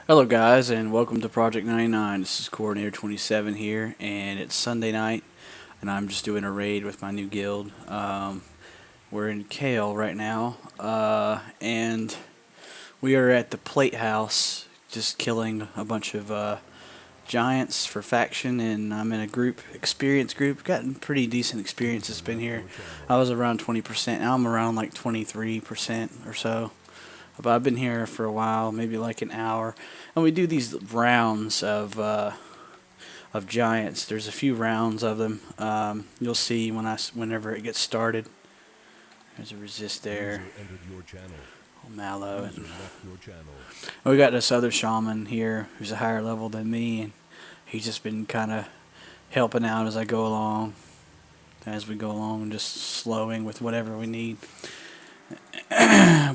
Hello, guys, and welcome to Project 99. This is Coordinator 27 here, and it's Sunday night, and I'm just doing a raid with my new guild. We're in Kael right now, and we are at the Platehouse, just killing a bunch of giants for faction, and I'm in a experience group. Gotten pretty decent experience. It's been here. I was around 20%. Now I'm around like 23% or so. But I've been here for a while, maybe like an hour, and we do these rounds of giants. There's a few rounds of them. You'll see whenever it gets started. There's a resist there. Mallow. And we got this other shaman here who's a higher level than me, and he's just been kind of helping out as we go along, and just slowing with whatever we need.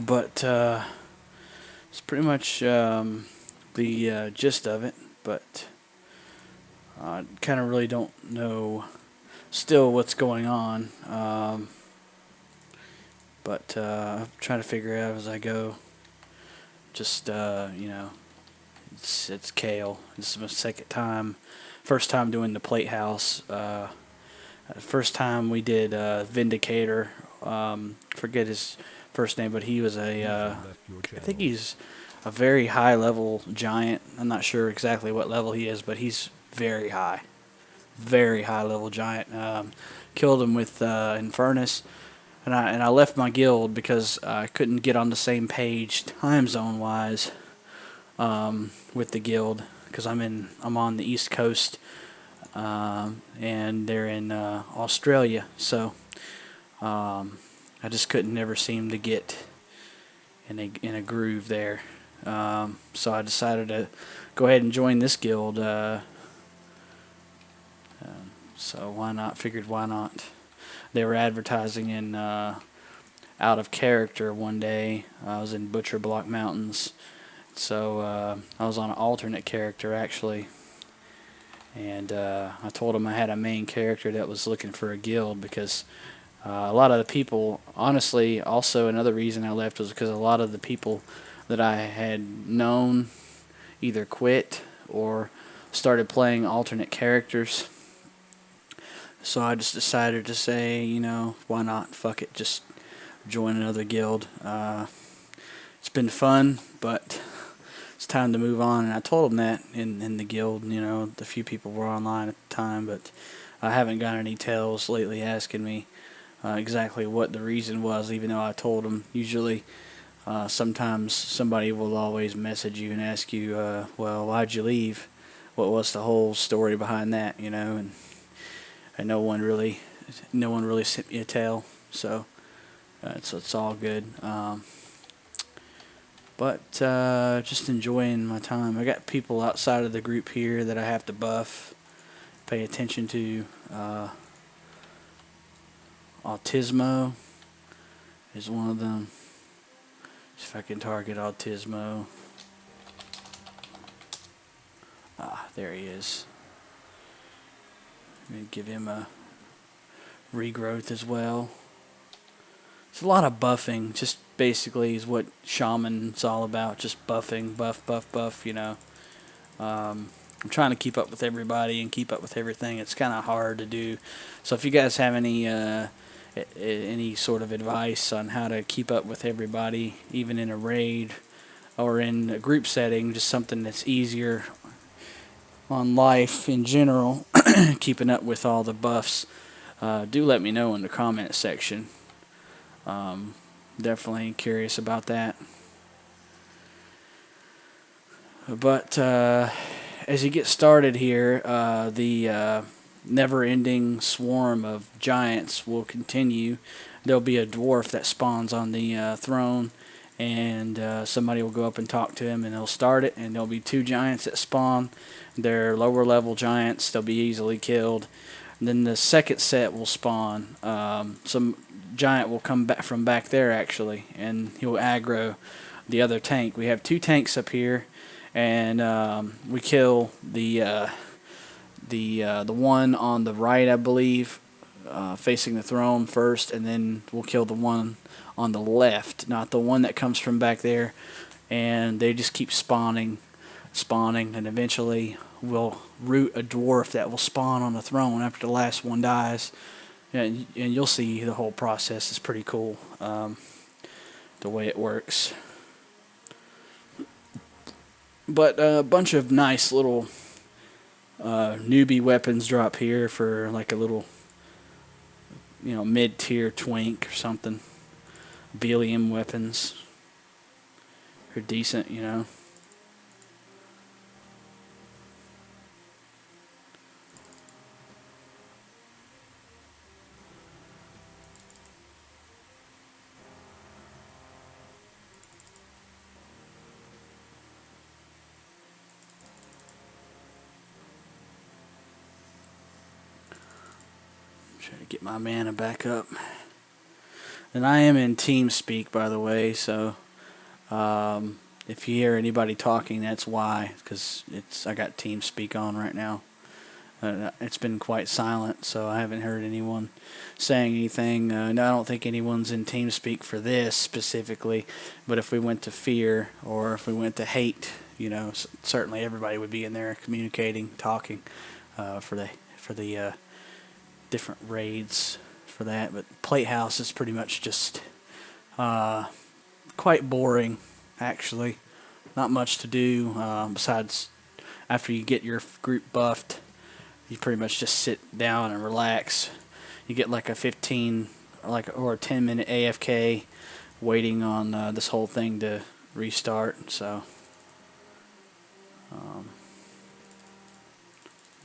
But it's pretty much the gist of it. But I kind of really don't know still what's going on. But I'm trying to figure it out as I go. Just it's Kael. This is my first time doing the Platehouse. First time we did Vindicator. Forget his first name, but he was I think he's a very high level giant. I'm not sure exactly what level he is, but he's very high level giant. Killed him with Infernus, and I left my guild because I couldn't get on the same page time zone wise with the guild, because I'm on the East Coast, and they're in Australia, so I just couldn't never seem to get in a groove there. So I decided to go ahead and join this guild. So why not? Figured why not? They were advertising in Out of Character one day. I was in Butcher Block Mountains, so I was on an alternate character actually. And I told them I had a main character that was looking for a guild, because a lot of the people, honestly, also another reason I left was because a lot of the people that I had known either quit or started playing alternate characters. So I just decided to say, why not? Fuck it, just join another guild. It's been fun, but it's time to move on. And I told them that in the guild. The few people were online at the time, but I haven't got any tells lately asking me exactly what the reason was, even though I told them. Usually, sometimes somebody will always message you and ask you, well, why'd you leave? What was the whole story behind that, and no one really sent me a tell, so it's all good. But just enjoying my time. I got people outside of the group here that I have to buff, pay attention to. Autismo is one of them. See if I can target Autismo. There he is. I'm going to give him a regrowth as well. It's a lot of buffing, just basically is what Shaman's all about. Just buffing, buff, buff, buff, I'm trying to keep up with everybody and keep up with everything. It's kind of hard to do. So if you guys have any sort of advice on how to keep up with everybody, even in a raid or in a group setting, just something that's easier on life in general, keeping up with all the buffs, do let me know in the comment section. Definitely curious about that. But as you get started here, the never-ending swarm of giants will continue. There'll be a dwarf that spawns on the throne, and somebody will go up and talk to him, and they'll start it, and there'll be two giants that spawn. They're lower level giants. They'll be easily killed. And then the second set will spawn. Some giant will come back from back there, actually, and he'll aggro the other tank. We have two tanks up here, and we kill the one on the right, I believe, facing the throne first, and then we'll kill the one on the left, not the one that comes from back there. And they just keep spawning spawning, and eventually we'll root a dwarf that will spawn on the throne after the last one dies. And you'll see the whole process is pretty cool, the way it works. But a bunch of nice little newbie weapons drop here for like a little, mid-tier twink or something. Velium weapons are decent. Try to get my mana back up. And I am in TeamSpeak, by the way, so if you hear anybody talking, that's why, because I got TeamSpeak on right now. It's been quite silent, so I haven't heard anyone saying anything. No, I don't think anyone's in TeamSpeak for this specifically, but if we went to Fear or if we went to Hate, certainly everybody would be in there communicating, talking for the different raids for that. But Platehouse is pretty much just quite boring, actually. Not much to do besides after you get your group buffed. You pretty much just sit down and relax. You get like a 15 or a 10-minute AFK waiting on this whole thing to restart. So,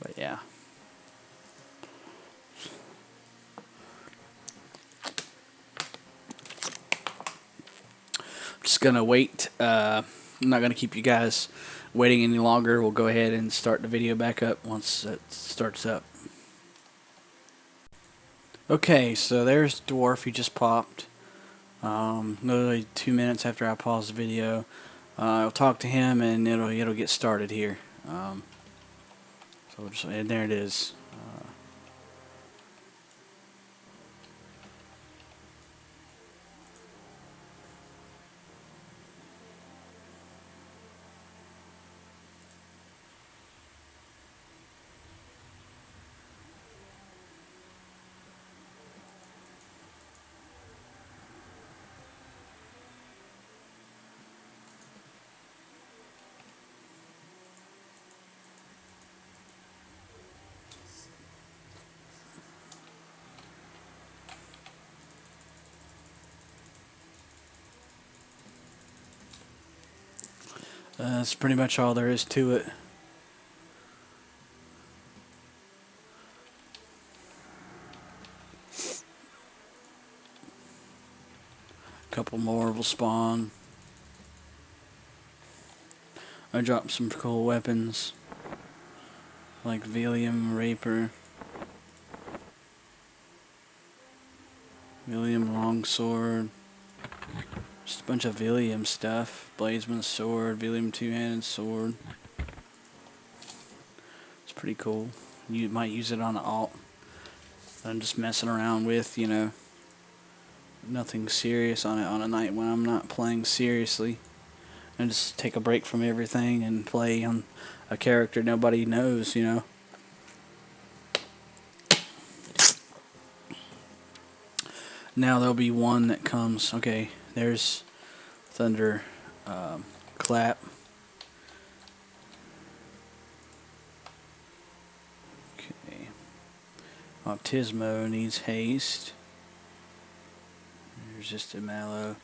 but yeah. Just gonna wait. I'm not gonna keep you guys waiting any longer. We'll go ahead and start the video back up once it starts up. Okay, so there's Dwarf. He just popped. Literally 2 minutes after I pause the video. I'll talk to him and it'll get started here. And there it is. That's pretty much all there is to it. A couple more will spawn. I dropped some cool weapons like Velium Rapier, Velium Longsword, just a bunch of Velium stuff. Bladesman's Sword, Velium Two-Handed Sword. It's pretty cool. You might use it on an alt. I'm just messing around with, nothing serious on it on a night when I'm not playing seriously. And just take a break from everything and play on a character nobody knows, Now there'll be one that comes. Okay, there's Thunder Clap. Okay. Optismo needs haste. There's just a Mallow.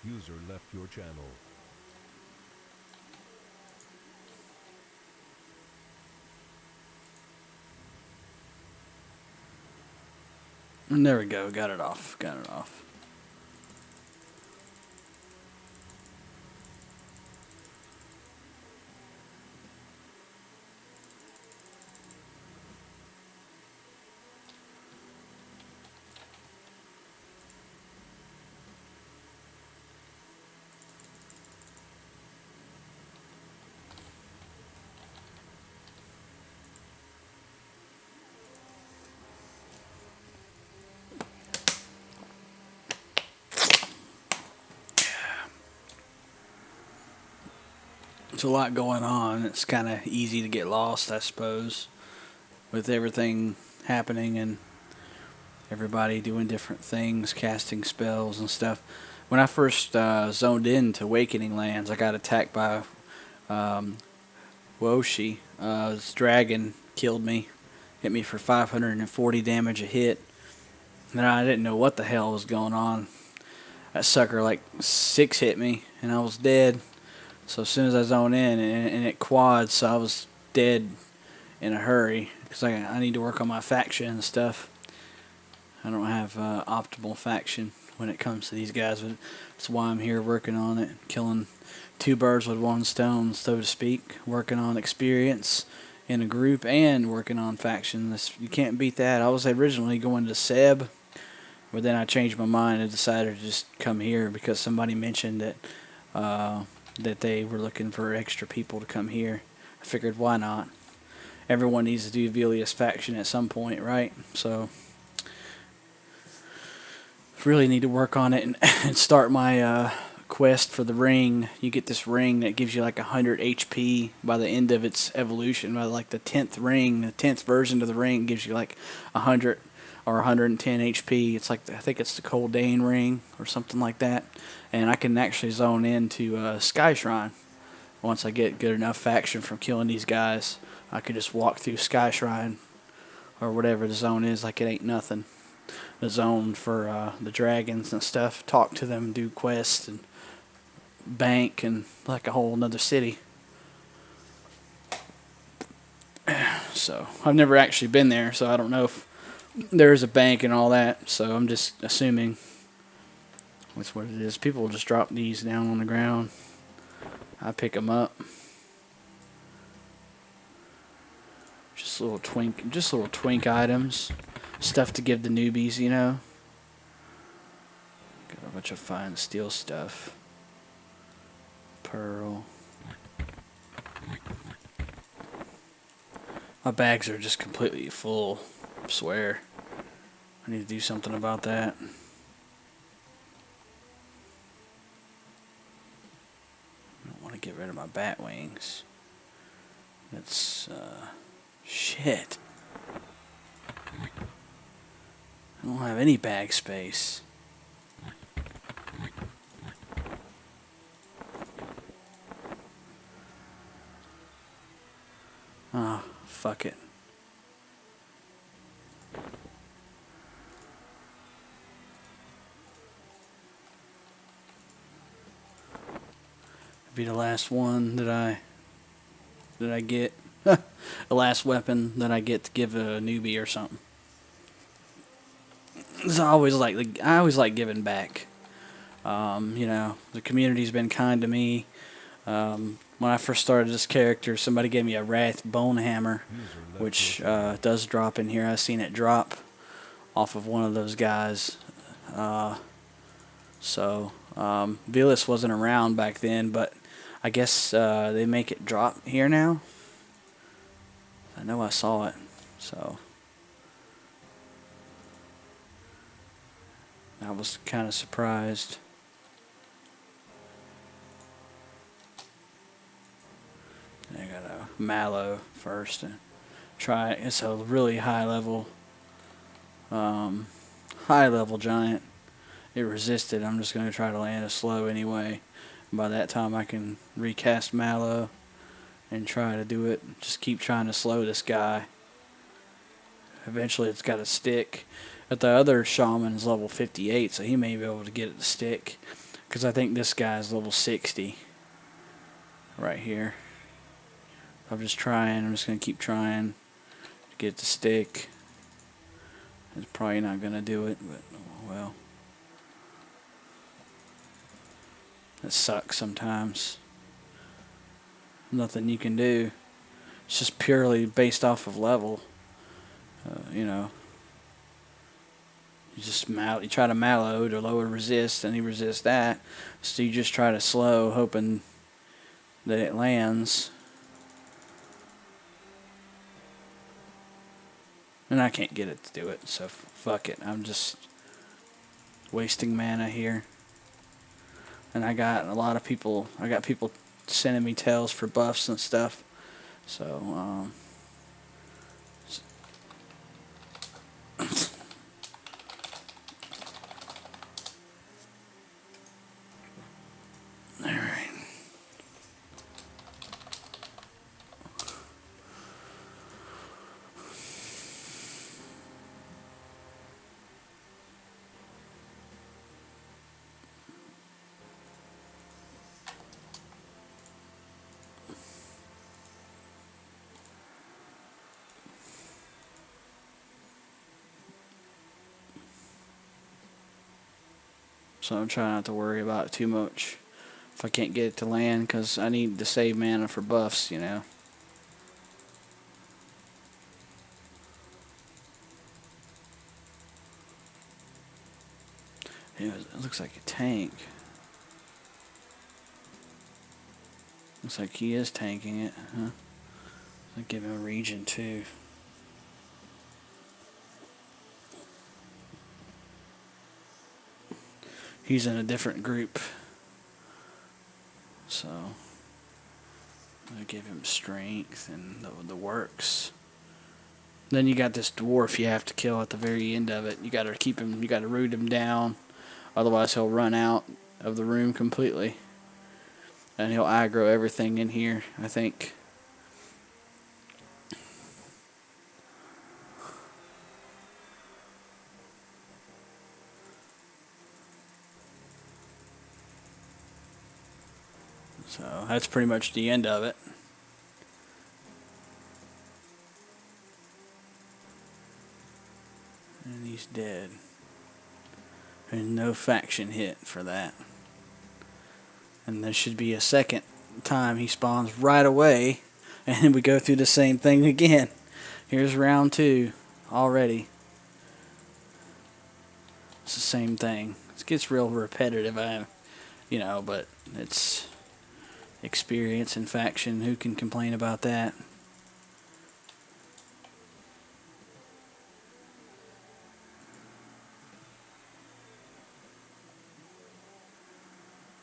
User left your channel. And there we go, got it off. There's a lot going on. It's kind of easy to get lost, I suppose, with everything happening and everybody doing different things, casting spells and stuff. When I first zoned into Awakening Lands, I got attacked by um, Woshi. This dragon killed me, hit me for 540 damage a hit. And I didn't know what the hell was going on. That sucker like 6 hit me, and I was dead. So as soon as I zoned in, and it quads, so I was dead in a hurry because I need to work on my faction and stuff. I don't have optimal faction when it comes to these guys, but that's why I'm here working on it, killing two birds with one stone, so to speak. Working on experience in a group and working on faction. You can't beat that. I was originally going to Seb, but then I changed my mind and decided to just come here because somebody mentioned that they were looking for extra people to come here. I figured, why not? Everyone needs to do Velius faction at some point, right? So really need to work on it and start my quest for the ring. You get this ring that gives you like 100 HP by the end of its evolution. By like the 10th ring, the 10th version of the ring gives you like 100 or 110 HP. It's like, I think it's the Coldane ring or something like that. And I can actually zone into Sky Shrine. Once I get good enough faction from killing these guys, I could just walk through Sky Shrine or whatever the zone is like it ain't nothing. The zone for the dragons and stuff. Talk to them, do quests and bank and like a whole another city. So I've never actually been there, so I don't know if there's a bank and all that. So I'm just assuming that's what it is. People will just drop these down on the ground. I pick them up. Just little twink items. Stuff to give the newbies, you know. Got a bunch of fine steel stuff. Pearl. My bags are just completely full. I swear. I need to do something about that. I don't want to get rid of my bat wings. That's shit. I don't have any bag space. Ah, oh, fuck it. Be the last one that I get. The last weapon that I get to give a newbie or something. I always like giving back. You know, the community's been kind to me. When I first started this character, somebody gave me a Wrath Bone Hammer, which does drop in here. I've seen it drop off of one of those guys. Velis wasn't around back then, but I guess they make it drop here now. I know I saw it, so I was kind of surprised. I got a Mallow first and try it. It's a really high level giant. It resisted. I'm just going to try to land a slow anyway. By that time I can recast Mallow and try to do it. Just keep trying to slow this guy. Eventually it's got to stick. But the other Shaman's level 58, so he may be able to get it to stick. Because I think this guy's level 60. Right here. I'm just trying. I'm just going to keep trying to get it to stick. It's probably not going to do it, but oh well. That sucks sometimes. Nothing you can do. It's just purely based off of level. You know. You try to Mallow to lower resist, and he resists that. So you just try to slow, hoping that it lands. And I can't get it to do it, so fuck it. I'm just wasting mana here. And I got a lot of people. I got people sending me tells for buffs and stuff. So, alright. So I'm trying not to worry about it too much if I can't get it to land, because I need to save mana for buffs, you know. It looks like a tank. Looks like he is tanking it, huh? I'll give him a region too. He's in a different group. So I'll give him strength and the works. Then you got this dwarf you have to kill at the very end of it. You gotta keep him, you gotta root him down. Otherwise he'll run out of the room completely. And he'll aggro everything in here, I think. So that's pretty much the end of it. And he's dead. There's no faction hit for that. And there should be a second time he spawns right away. And we go through the same thing again. Here's round 2 already. It's the same thing. It gets real repetitive, you know, but it's experience and faction. Who can complain about that?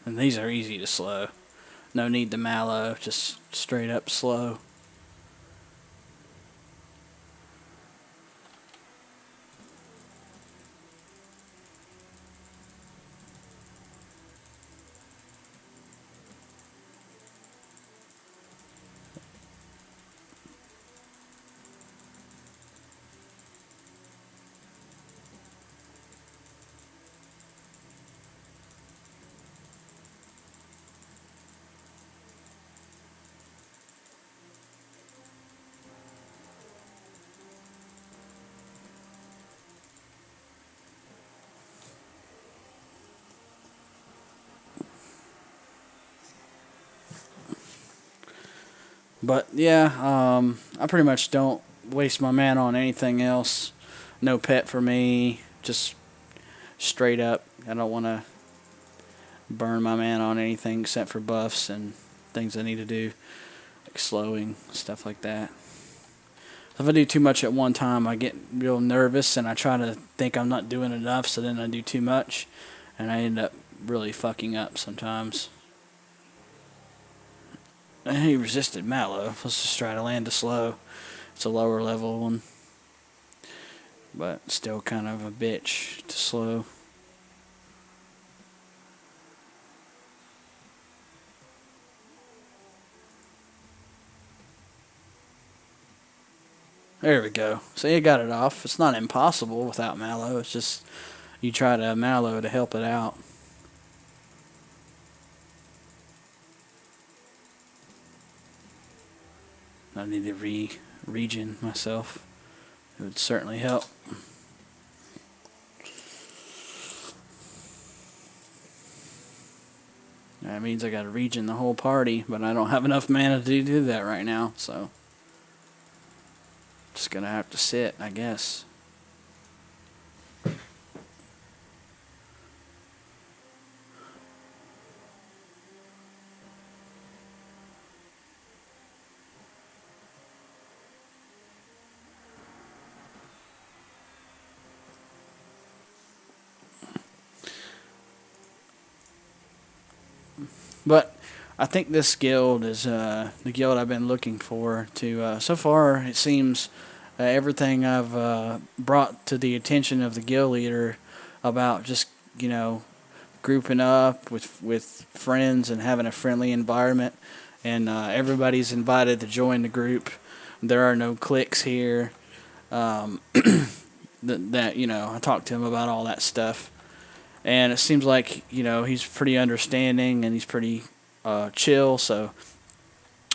And these are easy to slow. No need to mallow, just straight up slow. But yeah, I pretty much don't waste my mana on anything else. No pet for me, just straight up. I don't want to burn my mana on anything except for buffs and things I need to do, like slowing, stuff like that. If I do too much at one time, I get real nervous and I try to think I'm not doing enough, so then I do too much, and I end up really fucking up sometimes. He resisted Mallow. Let's just try to land a slow. It's a lower level one, but still kind of a bitch to slow. There we go. So you got it off. It's not impossible without Mallow. It's just you try to Mallow to help it out. I need to regen myself. It would certainly help. That means I got to regen the whole party, but I don't have enough mana to do that right now, so just gonna have to sit, I guess. But I think this guild is the guild I've been looking for. To so far, it seems everything I've brought to the attention of the guild leader about just grouping up with friends and having a friendly environment, and everybody's invited to join the group. There are no cliques here. Um, that I talked to him about all that stuff, and it seems like he's pretty understanding and he's pretty chill. So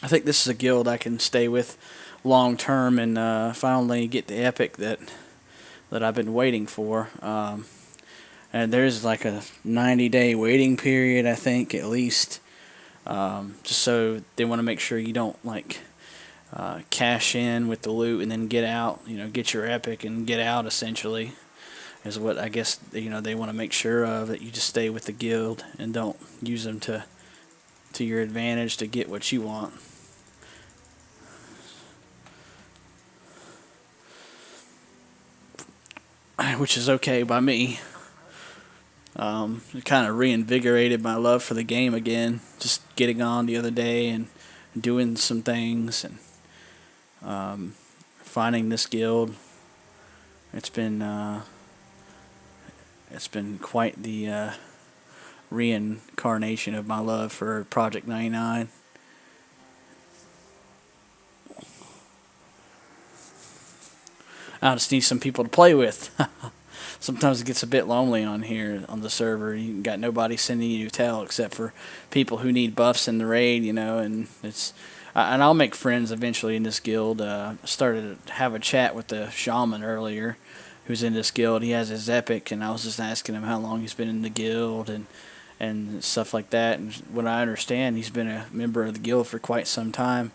I think this is a guild I can stay with long term and finally get the epic that I've been waiting for. And there's like a 90-day waiting period, I think, at least. Just so they want to make sure you don't cash in with the loot and then get out. Get your epic and get out, essentially, is what I guess they want to make sure of, that you just stay with the guild and don't use them to your advantage to get what you want. Which is okay by me. It kind of reinvigorated my love for the game again. Just getting on the other day and doing some things and finding this guild. It's been quite the reincarnation of my love for Project 99. I just need some people to play with. Sometimes it gets a bit lonely on here on the server. You got nobody sending you tell except for people who need buffs in the raid, and and I'll make friends eventually in this guild. Started to have a chat with the Shaman earlier, who's in this guild. He has his epic, and I was just asking him how long he's been in the guild and stuff like that. And what I understand, he's been a member of the guild for quite some time,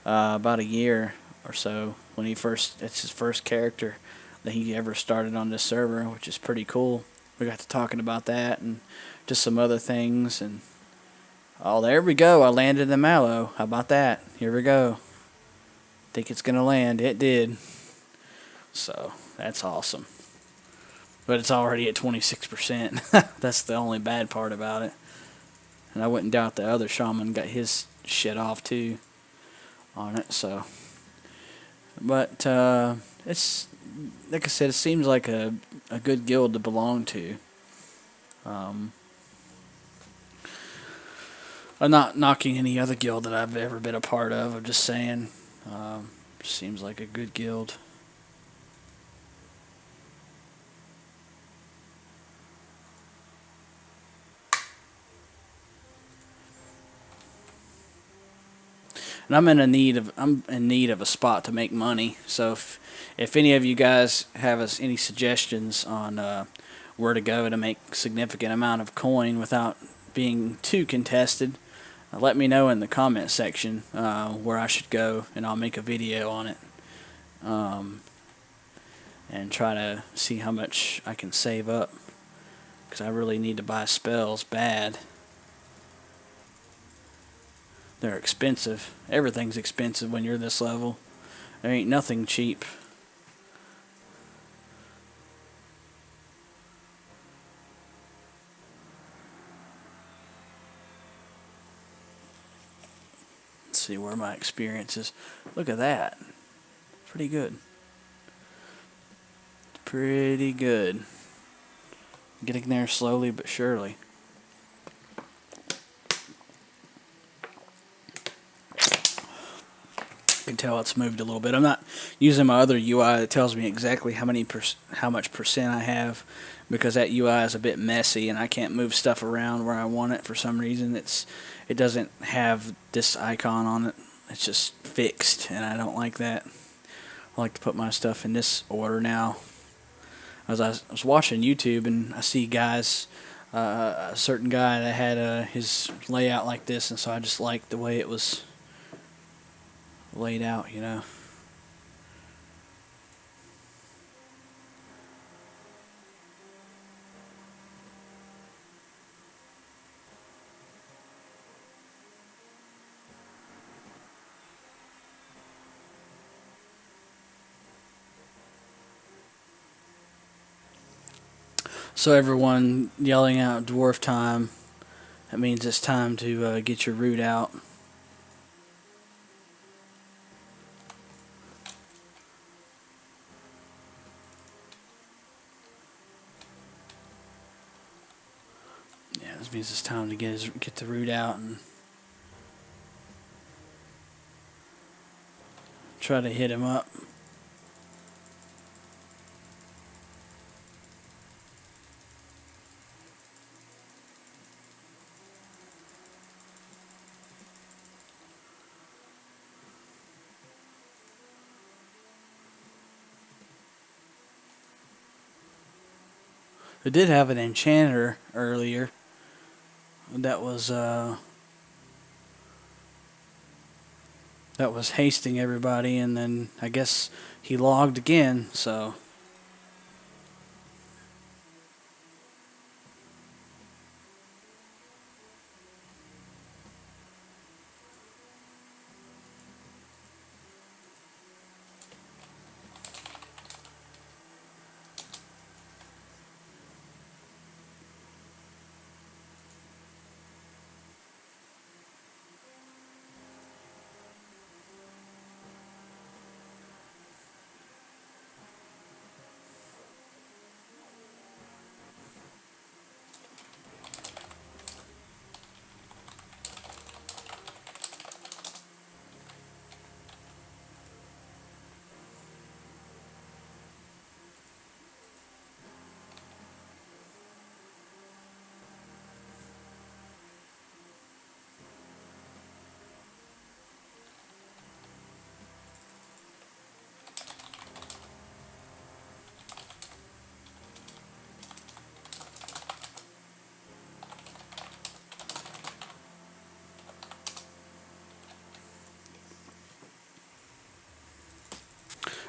about a year or so. It's his first character that he ever started on this server, which is pretty cool. We got to talking about that and just some other things. And there we go. I landed the Mallow. How about that? Here we go. Think it's gonna land. It did. So that's awesome. But it's already at 26%. That's the only bad part about it. And I wouldn't doubt the other Shaman got his shit off too on it. So, but it's like I said, it seems like a good guild to belong to. I'm not knocking any other guild that I've ever been a part of. I'm just saying, seems like a good guild. And I'm in need of a spot to make money. So if any of you guys have any suggestions on where to go to make significant amount of coin without being too contested, let me know in the comment section where I should go, and I'll make a video on it and try to see how much I can save up, because I really need to buy spells bad. They're expensive. Everything's expensive when you're this level. There ain't nothing cheap. Let's see where my experience is. Look at that. Pretty good. Pretty good. Getting there slowly but surely. I can tell it's moved a little bit. I'm not using my other UI that tells me exactly how much percent I have, because that UI is a bit messy and I can't move stuff around where I want it for some reason. It doesn't have this icon on it. It's just fixed, and I don't like that. I like to put my stuff in this order now. As I was watching YouTube, and I see guys, a certain guy that had his layout like this, and so I just liked the way it was laid out, So everyone yelling out dwarf time That means it's time to get your root out. Yeah, this means it's time to get the root out and try to hit him up. I did have an enchanter earlier that was hasting everybody, and then I guess he logged again. So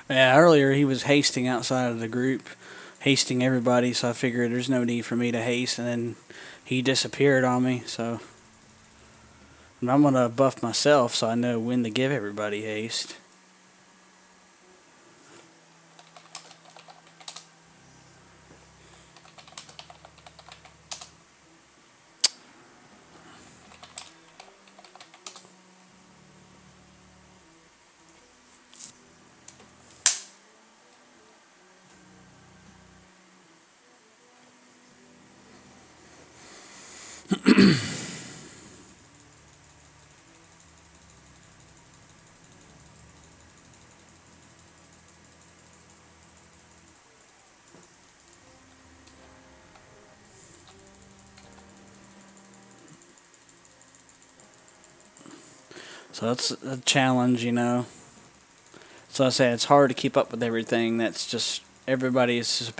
yeah, earlier he was hasting outside of the group, hasting everybody. So I figured there's no need for me to haste, and then he disappeared on me. So and I'm gonna buff myself so I know when to give everybody haste. So that's a challenge, you know. So I say it's hard to keep up with everything. That's just everybody is just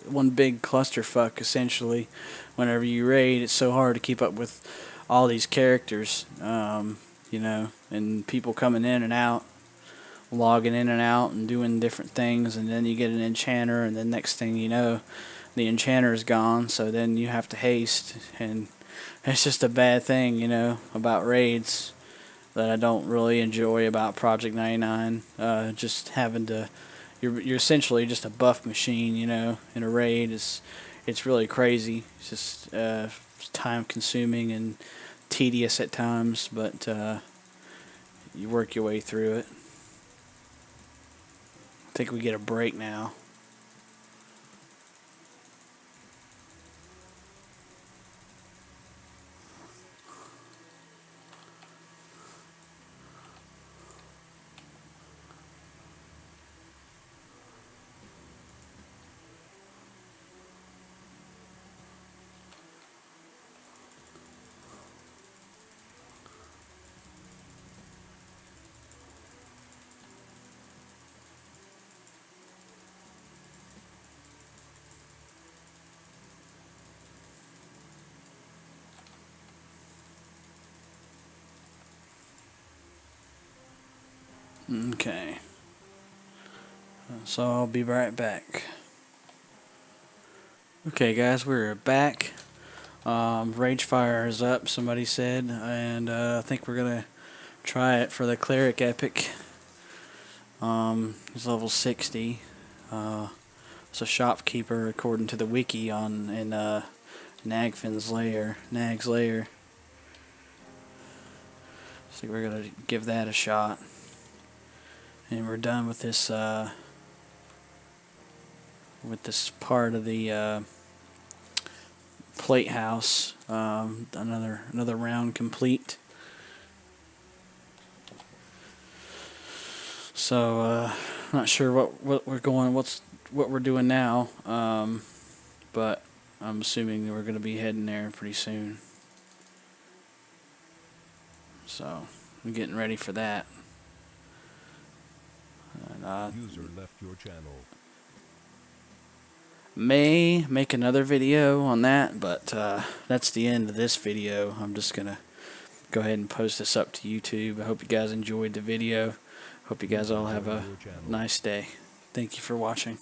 one big clusterfuck essentially. Whenever you raid, it's so hard to keep up with all these characters, you know, and people coming in and out, logging in and out, and doing different things. And then you get an enchanter, and then next thing you know, the enchanter is gone. So then you have to haste, and it's just a bad thing, you know, about raids that I don't really enjoy about Project 99. Just having to, you're essentially just a buff machine, you know. In a raid, it's really crazy. It's just time consuming and tedious at times, but you work your way through it. I think we get a break now. Okay. So I'll be right back. Okay, guys, we're back. Rage Fire is up, somebody said, and I think we're gonna try it for the Cleric Epic. He's level 60. It's a shopkeeper according to the wiki on in Nag's lair. So we're gonna give that a shot, and we're done with this part of the Platehouse. Another round complete. So not sure what we're doing now, but I'm assuming we're gonna be heading there pretty soon. So I'm getting ready for that. And, User left your channel. may make another video on that, but that's the end of this video. I'm just gonna go ahead and post this up to YouTube. I hope you guys enjoyed the video. Hope you guys all have a nice day. Thank you for watching.